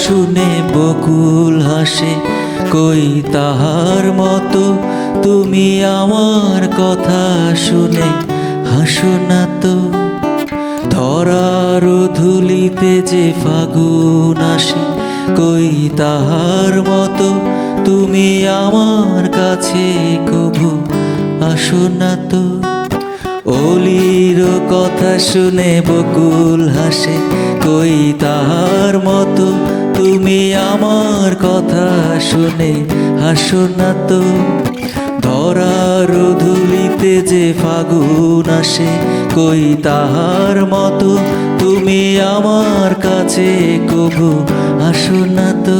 শুনে বকুল হাসে, কই তাহার মতো তুমি আমার কথা শুনে হাসো না তো। ধরার ধুলিতে যে ফাগুন আসে, কই তাহার মতো তুমি আমার কাছে কভু আসো না তো। অলির কথা শুনে বকুল হাসে, কই তাহার মতো তুমি আমার কথা শুনে হাসো না তো। ধরার ধুলিতে যে ফাগুন আসে, কই তাহার মতো তুমি আমার কাছে কভু আসো না তো।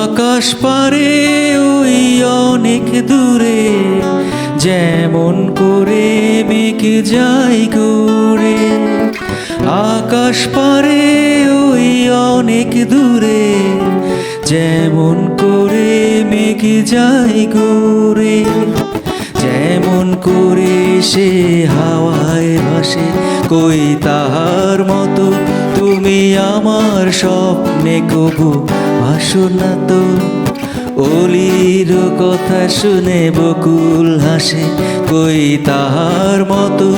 আকাশ পারে ওই অনেক দূরে, যেমন করে মেঘ যায় ঘুরে। আকাশ পারে ওই অনেক দূরে, যেমন করে মেঘ যায় ঘুরে। যেমন করে সে হাওয়ায় ভাসে, কই তাহার মতো তুমি আমার স্বপ্নে কভু আসো না তো। অলির কথা শুনে বকুল হাসে, কই তাহার মতো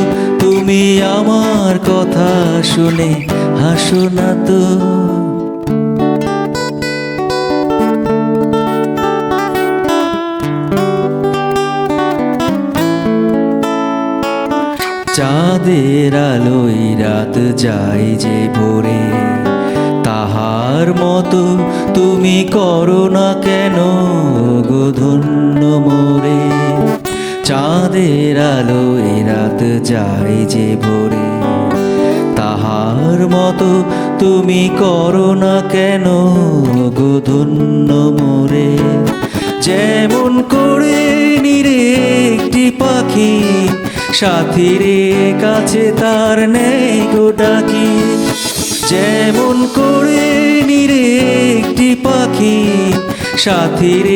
তুমি আমার কথা শুনে হাসো না তো। চাঁদের আলোয় রাত যায় যে ভোরে, তাহার মতো তুমি করো না কেন গো ধন্য মোরে। চাঁদের আলোয় রাত যায় যে ভোরে, তাহার মতো তুমি করো না কেন গো ধন্য মোরে। যেমন করে নিরে একটি পাখি, সাথীর কাছে তার নেই গো ডাকি। যেমন করে নিরে একটি পাখি, সাথীর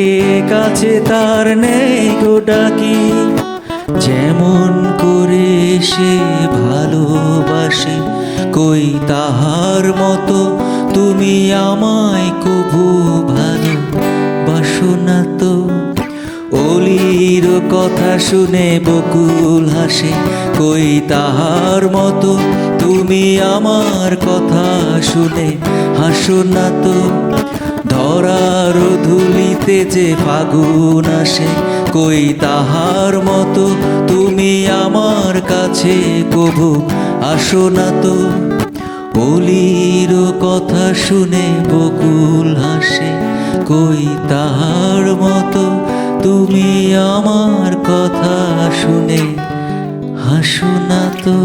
কাছে তার নেই গো ডাকি। যেমন করে সে ভালোবাসে, কই তাহার মতো তুমি আমায় কভু ভালোবাসো না তো। অলির কথা শুনে বকুল হাসে, কই তাহার মতো তুমি আমার কথা শুনে হাসো না তো। ধরার ধুলিতে যে ফাগুন আসে, কই তাহার মতো তুমি আমার কাছে কভু আসো না তো। অলির কথা শুনে বকুল হাসে, কই তাহার মতো তুমি আমার কথা শুনে হাসো না তো।